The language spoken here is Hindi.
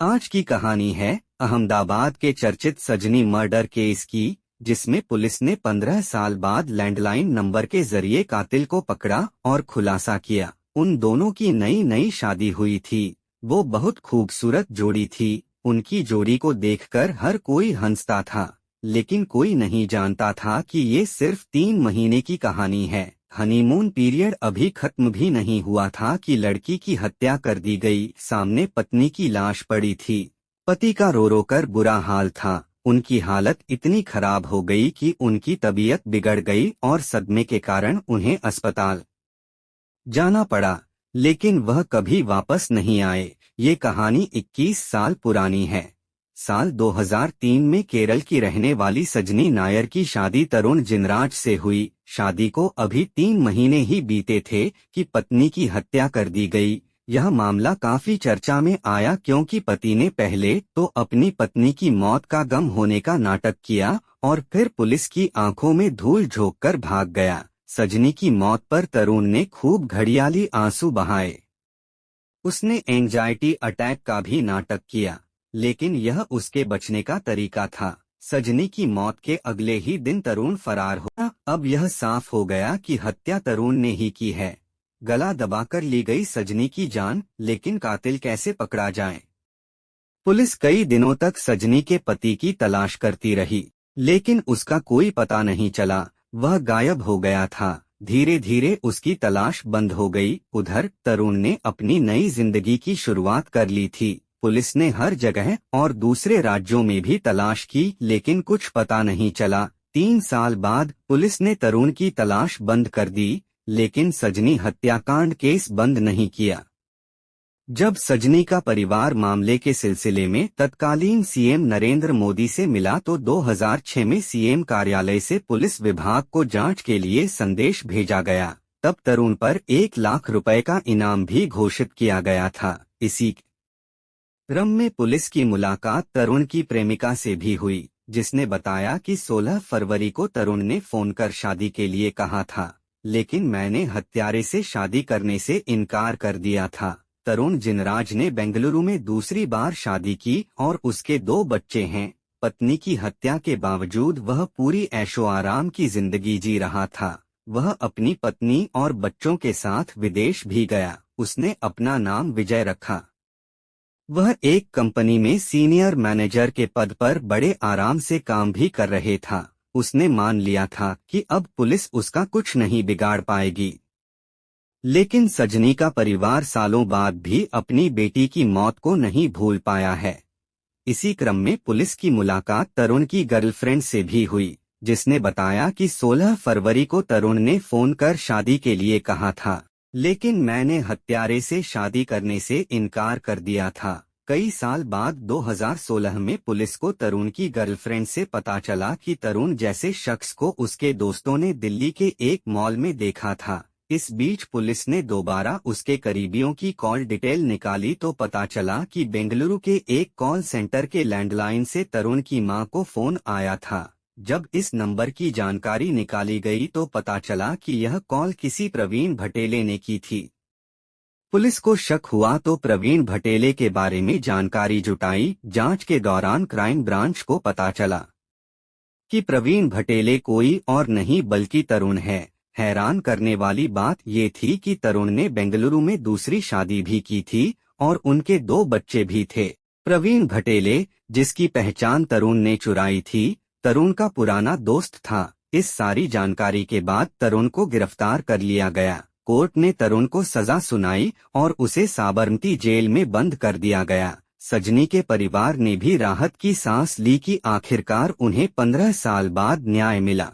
आज की कहानी है अहमदाबाद के चर्चित सजनी मर्डर केस की, जिसमें पुलिस ने 15 साल बाद लैंडलाइन नंबर के जरिए कातिल को पकड़ा और खुलासा किया। उन दोनों की नई नई शादी हुई थी। वो बहुत खूबसूरत जोड़ी थी। उनकी जोड़ी को देखकर हर कोई हंसता था, लेकिन कोई नहीं जानता था कि ये सिर्फ 3 महीने की कहानी है। हनीमून पीरियड अभी खत्म भी नहीं हुआ था कि लड़की की हत्या कर दी गई। सामने पत्नी की लाश पड़ी थी। पति का रो रो कर बुरा हाल था। उनकी हालत इतनी खराब हो गई कि उनकी तबीयत बिगड़ गई और सदमे के कारण उन्हें अस्पताल जाना पड़ा, लेकिन वह कभी वापस नहीं आए। ये कहानी 21 साल पुरानी है। साल 2003 में केरल की रहने वाली सजनी नायर की शादी तरुण जिनराज से हुई। शादी को अभी 3 महीने ही बीते थे कि पत्नी की हत्या कर दी गई। यह मामला काफी चर्चा में आया क्योंकि पति ने पहले तो अपनी पत्नी की मौत का गम होने का नाटक किया और फिर पुलिस की आंखों में धूल झोंककर भाग गया। सजनी की मौत पर तरुण ने खूब घड़ियाली आंसू बहाए। उसने एंजाइटी अटैक का भी नाटक किया, लेकिन यह उसके बचने का तरीका था। सजनी की मौत के अगले ही दिन तरुण फरार हुआ। अब यह साफ हो गया कि हत्या तरुण ने ही की है। गला दबाकर ली गई सजनी की जान, लेकिन कातिल कैसे पकड़ा जाए? पुलिस कई दिनों तक सजनी के पति की तलाश करती रही, लेकिन उसका कोई पता नहीं चला। वह गायब हो गया था। धीरे धीरे उसकी तलाश बंद हो गई। उधर तरुण ने अपनी नई जिंदगी की शुरुआत कर ली थी। पुलिस ने हर जगह और दूसरे राज्यों में भी तलाश की, लेकिन कुछ पता नहीं चला। 3 साल बाद पुलिस ने तरुण की तलाश बंद कर दी, लेकिन सजनी हत्याकांड केस बंद नहीं किया। जब सजनी का परिवार मामले के सिलसिले में तत्कालीन सीएम नरेंद्र मोदी से मिला तो 2006 में सीएम कार्यालय से पुलिस विभाग को जांच के लिए संदेश भेजा गया। तब तरुण पर 1 लाख रुपए का इनाम भी घोषित किया गया था। इसी क्रम में पुलिस की मुलाकात तरुण की प्रेमिका से भी हुई, जिसने बताया कि 16 फरवरी को तरुण ने फोन कर शादी के लिए कहा था, लेकिन मैंने हत्यारे से शादी करने से इनकार कर दिया था। तरुण जिनराज ने बेंगलुरु में दूसरी बार शादी की और उसके 2 बच्चे हैं। पत्नी की हत्या के बावजूद वह पूरी ऐशो आराम की जिंदगी जी रहा था। वह अपनी पत्नी और बच्चों के साथ विदेश भी गया। उसने अपना नाम विजय रखा। वह एक कंपनी में सीनियर मैनेजर के पद पर बड़े आराम से काम भी कर रहे था। उसने मान लिया था कि अब पुलिस उसका कुछ नहीं बिगाड़ पाएगी। लेकिन सजनी का परिवार सालों बाद भी अपनी बेटी की मौत को नहीं भूल पाया है। इसी क्रम में पुलिस की मुलाकात तरुण की गर्लफ्रेंड से भी हुई, जिसने बताया कि 16 फरवरी को तरुण ने फोन कर शादी के लिए कहा था, लेकिन मैंने हत्यारे से शादी करने से इनकार कर दिया था। कई साल बाद 2016 में पुलिस को तरुण की गर्लफ्रेंड से पता चला कि तरुण जैसे शख्स को उसके दोस्तों ने दिल्ली के एक मॉल में देखा था। इस बीच पुलिस ने दोबारा उसके करीबियों की कॉल डिटेल निकाली तो पता चला कि बेंगलुरु के एक कॉल सेंटर के लैंडलाइन से तरुण की मां को फोन आया था। जब इस नंबर की जानकारी निकाली गई तो पता चला कि यह कॉल किसी प्रवीण भटेले ने की थी। पुलिस को शक हुआ तो प्रवीण भटेले के बारे में जानकारी जुटाई। जांच के दौरान क्राइम ब्रांच को पता चला कि प्रवीण भटेले कोई और नहीं बल्कि तरुण है। हैरान करने वाली बात ये थी कि तरुण ने बेंगलुरु में दूसरी शादी भी की थी और उनके 2 बच्चे भी थे। प्रवीण भटेले, जिसकी पहचान तरुण ने चुराई थी, तरुण का पुराना दोस्त था। इस सारी जानकारी के बाद तरुण को गिरफ्तार कर लिया गया। कोर्ट ने तरुण को सजा सुनाई और उसे साबरमती जेल में बंद कर दिया गया। सजनी के परिवार ने भी राहत की सांस ली कि आखिरकार उन्हें 15 साल बाद न्याय मिला।